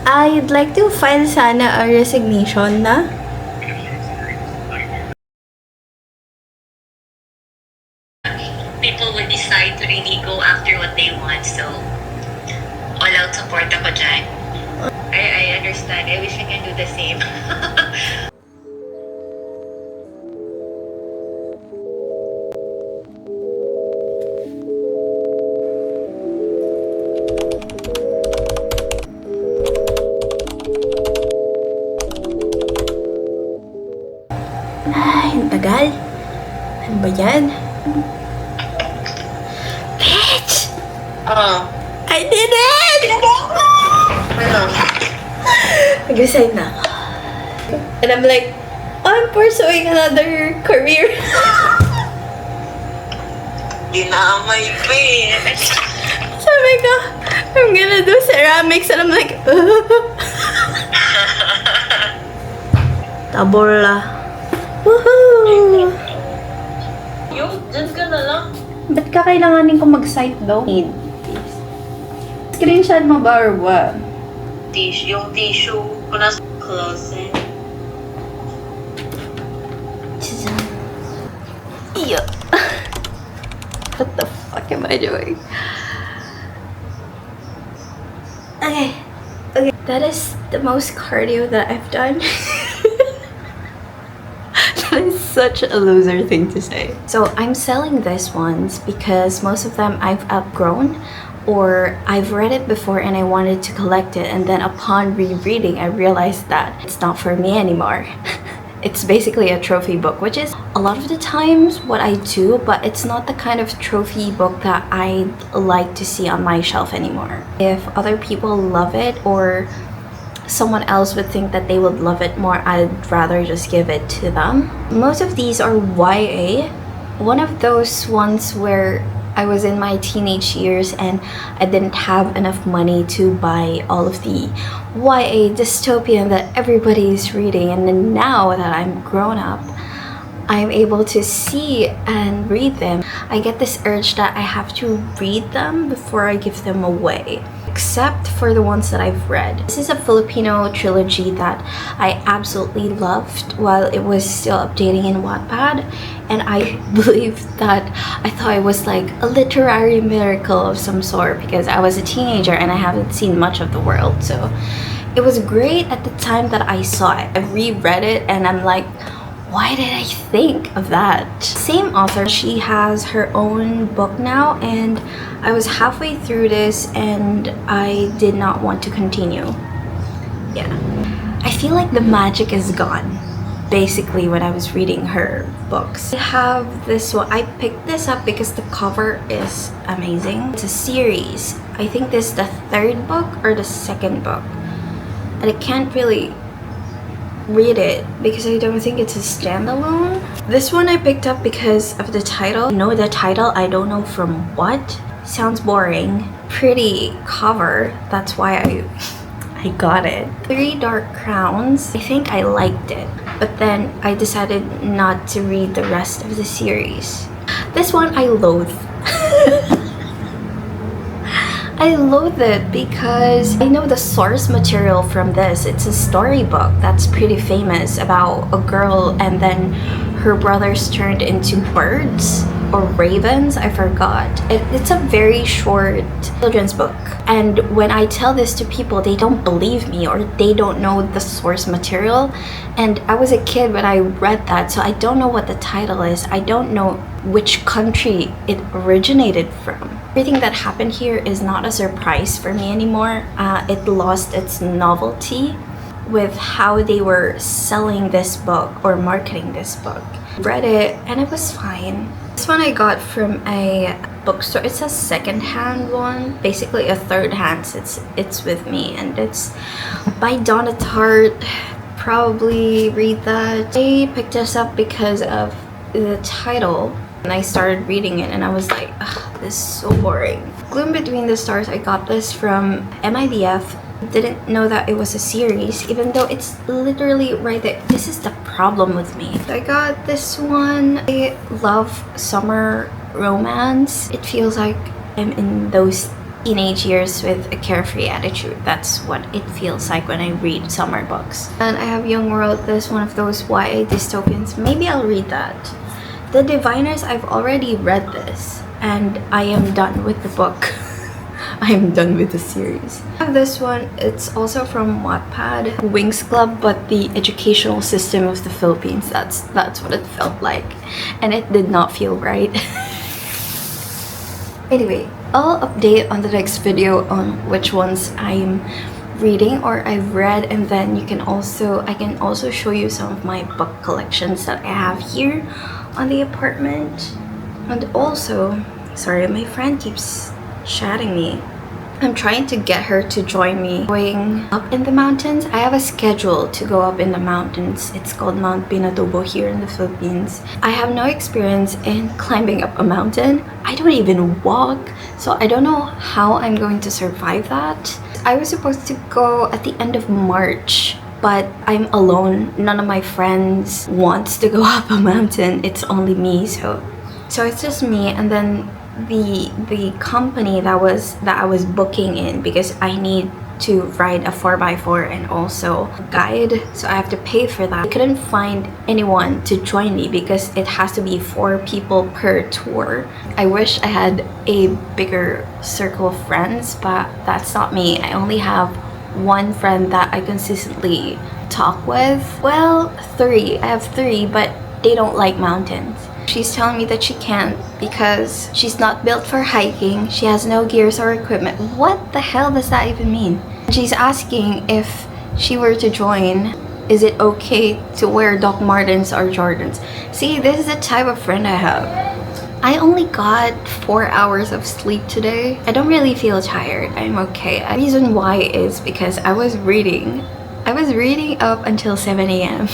I'd like to file sana a resignation na. People would decide to really go after what they want, so all out support ako dyan. I understand. I wish I can do the same. Ay, ang tagal. Ano ba yan? Bitch! I did it! Ano? Nag-resign na ako. And I'm like, I'm pursuing another career. Dinamay pa eh. Sabi ko, I'm gonna do ceramics. And I'm like, Tabola. Woohoo! Yung, dyan ka na lang. Ba't ka kailanganin ko mag-site daw? Screenshot mo ba or what? Yung tissue ko na sa closet. Ew. What the fuck am I doing? Okay. Okay. That is the most cardio that I've done. That is such a loser thing to say. So I'm selling these ones because most of them I've outgrown, or I've read it before and I wanted to collect it, and then upon rereading I realized that it's not for me anymore. It's basically a trophy book, which is a lot of the times what I do, but it's not the kind of trophy book that I like to see on my shelf anymore. If other people love it, or someone else would think that they would love it more, I'd rather just give it to them. Most of these are YA. One of those ones where I was in my teenage years and I didn't have enough money to buy all of the YA dystopian that everybody is reading, and then now that I'm grown up, I'm able to see and read them. I get this urge that I have to read them before I give them away, except for the ones that I've read. This is a Filipino trilogy that I absolutely loved while it was still updating in Wattpad, and I believe that I thought it was like a literary miracle of some sort because I was a teenager and I haven't seen much of the world. So it was great at the time that I saw it. I reread it and I'm like, why did I think of that? Same author, she has her own book now, and I was halfway through this and I did not want to continue. Yeah. I feel like the magic is gone, basically, when I was reading her books. I have this one. I picked this up because the cover is amazing. It's a series. I think this is the third book or the second book. And I can't really read it because I don't think it's a standalone. This one I picked up because of the title. I know the title, I don't know from what. Sounds boring. Pretty cover, that's why I got it. 3 Dark Crowns. I think I liked it, but then I decided not to read the rest of the series. This one I loathe. I loathe it because I know the source material from this. It's a storybook that's pretty famous about a girl and then her brothers turned into birds or ravens, I forgot. It's a very short children's book. And when I tell this to people, they don't believe me or they don't know the source material. And I was a kid when I read that, so I don't know what the title is. I don't know which country it originated from. Everything that happened here is not a surprise for me anymore. It lost its novelty with how they were selling this book or marketing this book. Read it and it was fine. This one I got from a bookstore. It's a second-hand one, basically a third-hand. It's with me, and it's by Donna Tartt. Probably read that. I picked this up because of the title, and I started reading it and I was like, ugh, this is so boring. Gloom Between the Stars, I got this from MIDF. Didn't know that it was a series, even though it's literally right there. This is the problem with me. I got this one. I love summer romance. It feels like I'm in those teenage years with a carefree attitude. That's what it feels like when I read summer books. And I have Young World, this one of those YA dystopians. Maybe I'll read that. The Diviners, I've already read this and I am done with the book. I am done with the series. I have this one, it's also from Wattpad, Wings Club, but the educational system of the Philippines. That's what it felt like. And it did not feel right. Anyway, I'll update on the next video on which ones I'm reading or I've read, and then I can also show you some of my book collections that I have here on the apartment. And also, sorry, my friend keeps chatting me. I'm trying to get her to join me going up in the mountains. I have a schedule to go up in the mountains. It's called Mount Pinatubo here in the Philippines. I have no experience in climbing up a mountain. I don't even walk, so I don't know how I'm going to survive that. I was supposed to go at the end of March, but I'm alone. None of my friends wants to go up a mountain. It's only me, so it's just me, and then the company that I was booking in, because I need to ride a 4x4 and also guide, so I have to pay for that. I couldn't find anyone to join me because it has to be 4 people per tour. I wish I had a bigger circle of friends, but that's not me. I only have one friend that I consistently talk with. Well, 3. I have 3, but they don't like mountains. She's telling me that she can't because she's not built for hiking. She has no gears or equipment. What the hell does that even mean? She's asking if she were to join, is it okay to wear Doc Martens or Jordans? See, this is the type of friend I have. I only got 4 hours of sleep today. I don't really feel tired. I'm okay. The reason why is because I was reading up until 7 a.m.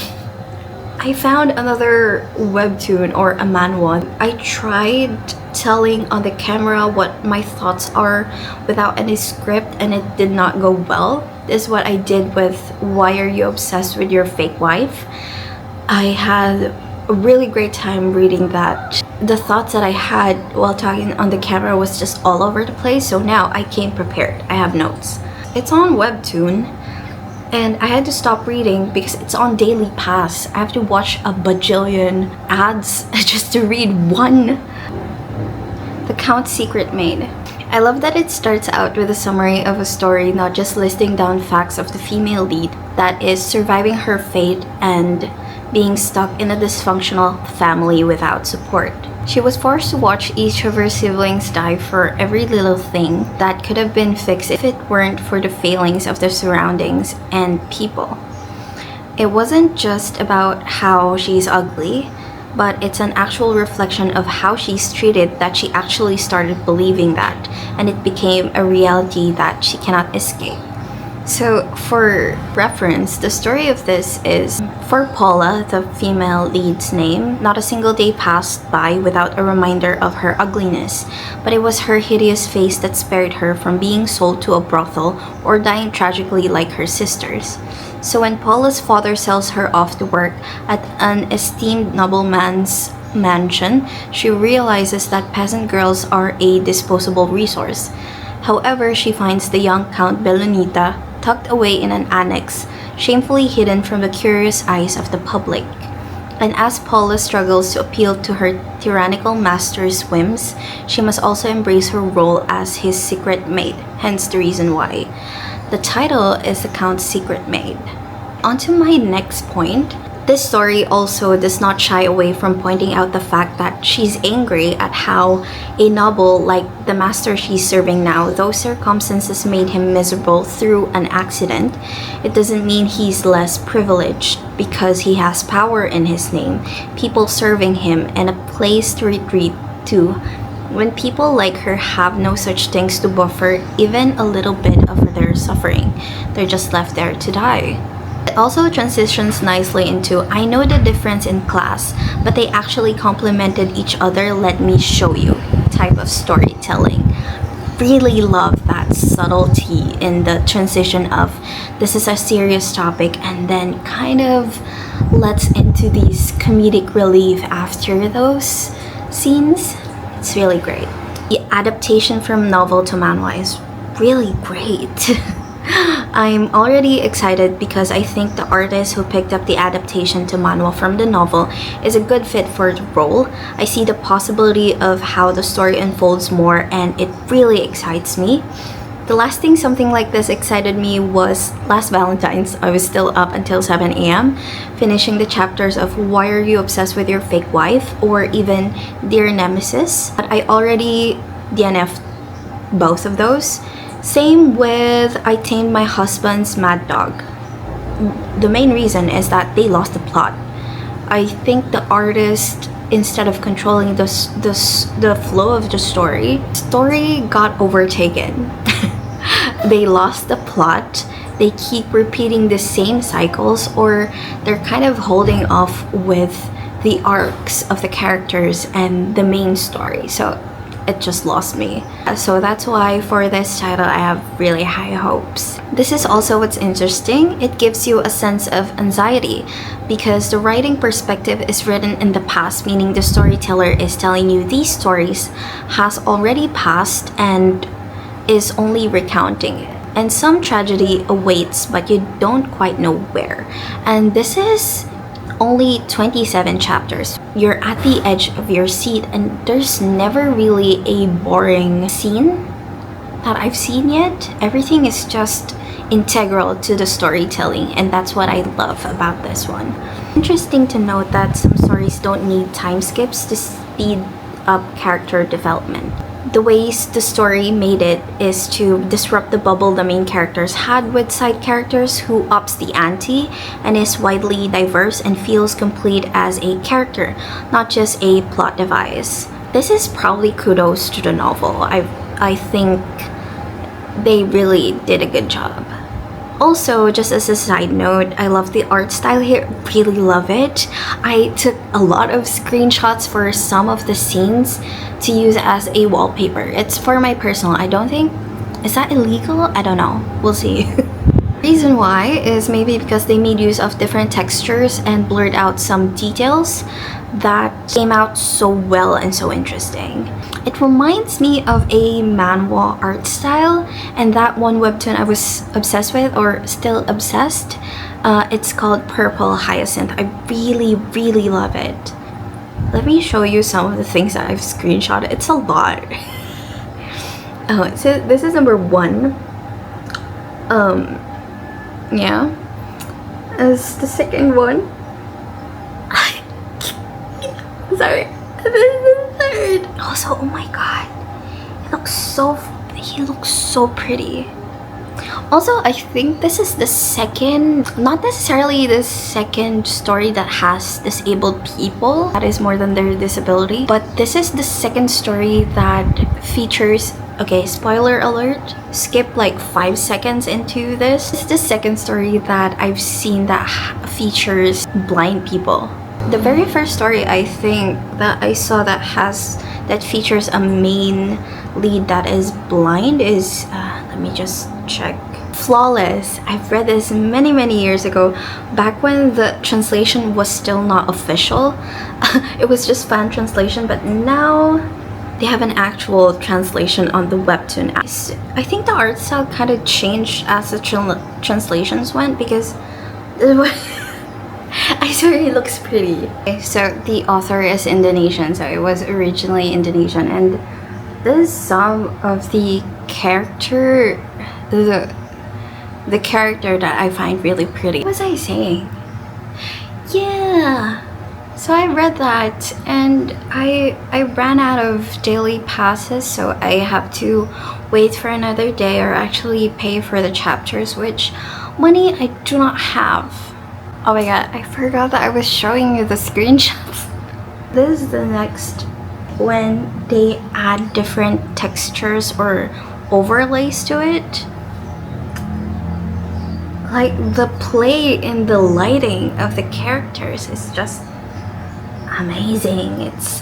I found another webtoon or a manhwa. I tried telling on the camera what my thoughts are without any script, and it did not go well. This is what I did with Why Are You Obsessed with Your Fake Wife? I had a really great time reading that. The thoughts that I had while talking on the camera was just all over the place, so now I came prepared. I have notes. It's on webtoon. And I had to stop reading because it's on Daily Pass. I have to watch a bajillion ads just to read one. The Count's Secret Maid. I love that it starts out with a summary of a story, not just listing down facts of the female lead that is surviving her fate and being stuck in a dysfunctional family without support. She was forced to watch each of her siblings die for every little thing that could have been fixed if it weren't for the failings of their surroundings and people. It wasn't just about how she's ugly, but it's an actual reflection of how she's treated that she actually started believing that, and it became a reality that she cannot escape. So for reference, the story of this is, for Paula, the female lead's name, not a single day passed by without a reminder of her ugliness, but it was her hideous face that spared her from being sold to a brothel or dying tragically like her sisters. So when Paula's father sells her off to work at an esteemed nobleman's mansion, she realizes that peasant girls are a disposable resource. However, she finds the young Count Belonita tucked away in an annex, shamefully hidden from the curious eyes of the public. And as Paula struggles to appeal to her tyrannical master's whims, she must also embrace her role as his secret maid, hence the reason why. The title is The Count's Secret Maid. On to my next point. This story also does not shy away from pointing out the fact that she's angry at how a noble like the master she's serving now, though circumstances made him miserable through an accident, it doesn't mean he's less privileged because he has power in his name, people serving him, and a place to retreat to. When people like her have no such things to buffer even a little bit of their suffering, they're just left there to die. It also transitions nicely into, I know the difference in class, but they actually complemented each other, let me show you type of storytelling. Really love that subtlety in the transition of this is a serious topic and then kind of lets into these comedic relief after those scenes. It's really great. The adaptation from novel to manhwa is really great. I'm already excited because I think the artist who picked up the adaptation to manhwa from the novel is a good fit for the role. I see the possibility of how the story unfolds more, and it really excites me. The last thing something like this excited me was last Valentine's. I was still up until 7 a.m. finishing the chapters of Why Are You Obsessed with Your Fake Wife, or even Dear Nemesis. But I already DNF'd both of those. Same with I Tamed My Husband's Mad Dog. The main reason is that they lost the plot. I think the artist, instead of controlling the flow of the story got overtaken. They lost the plot. They keep repeating the same cycles, or they're kind of holding off with the arcs of the characters and the main story. So it just lost me. So that's why for this title I have really high hopes. This is also what's interesting. It gives you a sense of anxiety because the writing perspective is written in the past, meaning the storyteller is telling you these stories has already passed and is only recounting it. And some tragedy awaits, but you don't quite know where. And this is only 27 chapters. You're at the edge of your seat, and there's never really a boring scene that I've seen yet. Everything is just integral to the storytelling, and that's what I love about this one. Interesting to note that some stories don't need time skips to speed up character development. The ways the story made it is to disrupt the bubble the main characters had with side characters, who ups the ante and is widely diverse and feels complete as a character, not just a plot device. This is probably kudos to the novel. I think they really did a good job. Also, just as a side note, I love the art style here, really love it. I took a lot of screenshots for some of the scenes to use as a wallpaper. It's for my personal, I don't think, is that illegal? I don't know, we'll see. Reason why is maybe because they made use of different textures and blurred out some details that came out so well and so interesting. It reminds me of a manhwa art style, and that one webtoon I was obsessed with, or still obsessed. It's called Purple Hyacinth. I really love it. Let me show you some of the things that I've screenshotted. It's a lot. Oh, so this is number 1. Yeah. As the second one. Sorry. This is the third. Also, oh my god. He looks so pretty. Also, I think this is the second, not necessarily the second story that has disabled people. That is more than their disability. But this is the second story that features, okay, spoiler alert, skip like 5 seconds into this. This is the second story that I've seen that features blind people. The very first story I think that I saw that features a main lead that is blind is, let me just check. Flawless. I've read this many years ago, back when the translation was still not official. It was just fan translation, but now they have an actual translation on the webtoon. I think the art style kind of changed as the translations went, because I swear it looks pretty. Okay, so the author is Indonesian, so it was originally Indonesian, and this is some of the character, the character that I find really pretty. What was I saying? Yeah. So I read that, and I ran out of daily passes, so I have to wait for another day, or actually pay for the chapters, which money I do not have. Oh my god, I forgot that I was showing you the screenshots. This is the next, when they add different textures or overlays to it. Like, the play in the lighting of the characters is just amazing. It's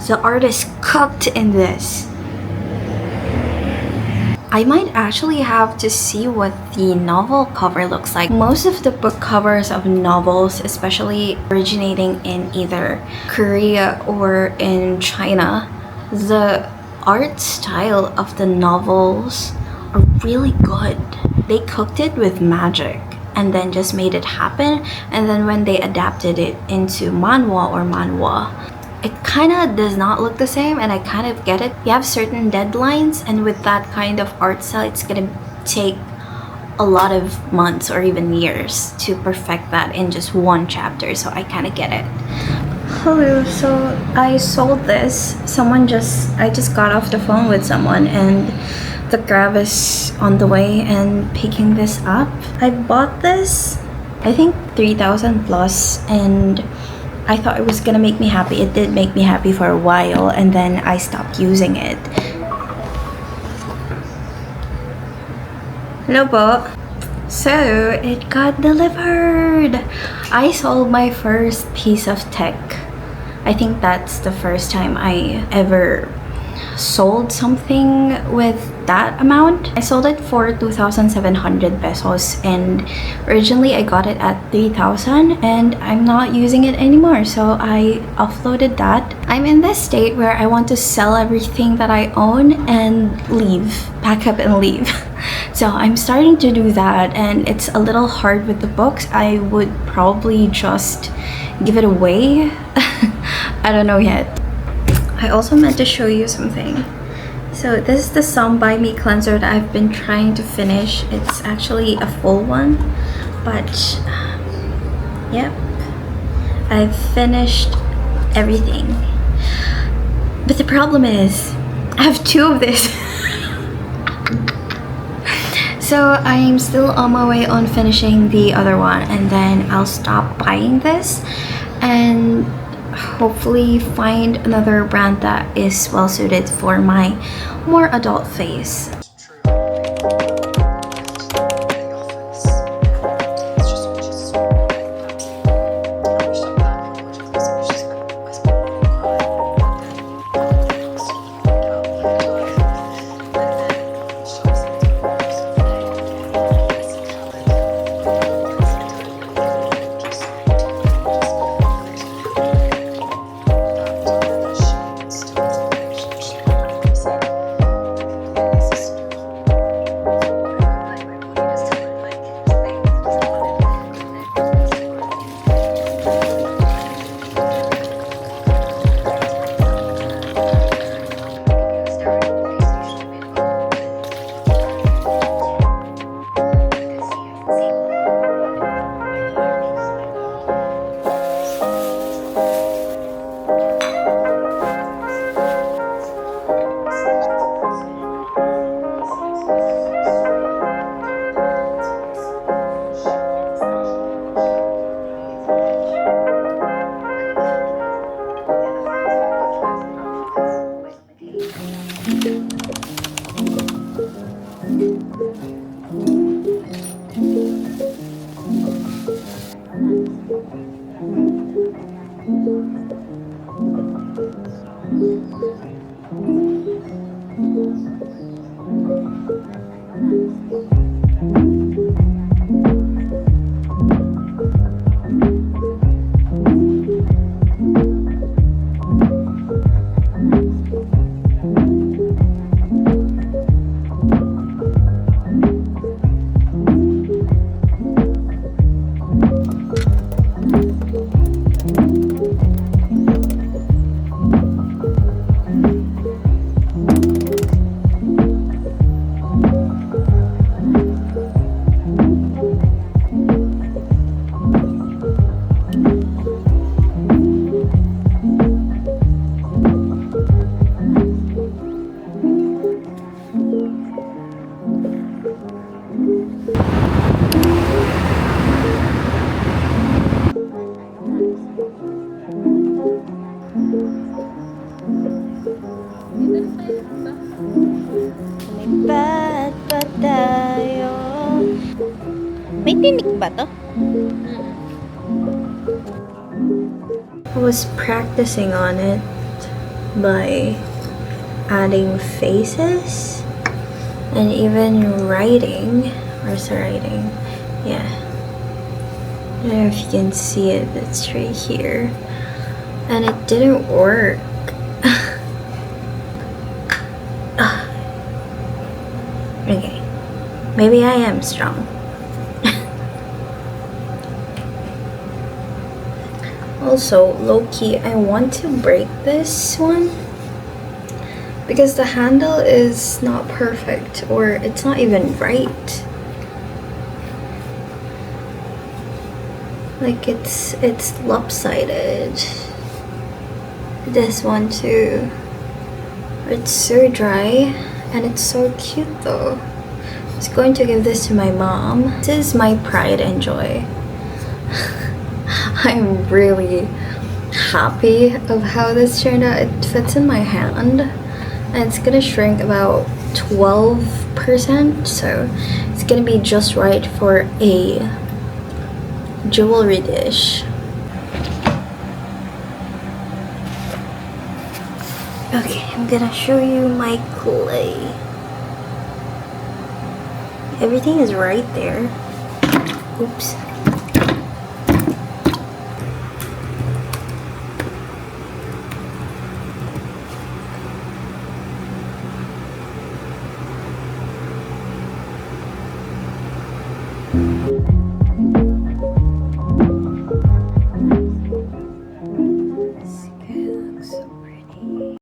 the artist cooked in this. I might actually have to see what the novel cover looks like. Most of the book covers of novels, especially originating in either Korea or in China, The art style of the novels are really good. They cooked it with magic and then just made it happen. And then when they adapted it into manhwa, it kind of does not look the same, and I kind of get it. You have certain deadlines, and with that kind of art style, it's gonna take a lot of months or even years to perfect that in just one chapter, so I kind of get it. Hello, so I sold this. I just got off the phone with someone, and the grab is on the way and picking this up. I bought this, I think 3,000 plus, and I thought it was gonna make me happy. It did make me happy for a while, and then I stopped using it. Hello po. So, it got delivered! I sold my first piece of tech. I think that's the first time I ever sold something with that amount. I sold it for 2,700 pesos, and originally I got it at 3,000, and I'm not using it anymore, so I offloaded that. I'm in this state where I want to sell everything that I own and leave, pack up and leave. So I'm starting to do that, and it's a little hard with the books. I would probably just give it away. I don't know yet. I also meant to show you something. So this is the Some By Me cleanser that I've been trying to finish. It's actually a full one, but yep, I've finished everything. But the problem is, I have 2 of this. So I'm still on my way on finishing the other one, and then I'll stop buying this and hopefully find another brand that is well suited for my more adult face. Lipat pa tayo. May tinik ba to? I was practicing on it by adding faces and even writing. Where's the writing? Yeah. I don't know if you can see it, it's right here. And it didn't work. Maybe I am strong. Also, low-key, I want to break this one because the handle is not perfect, or it's not even right. Like it's lopsided. This one too. It's so dry and it's so cute though. I was going to give this to my mom. This is my pride and joy. I'm really happy of how this turned out. It fits in my hand and it's gonna shrink about 12%, so it's gonna be just right for a jewelry dish. Okay, I'm gonna show you my clay. Everything is right there. Oops.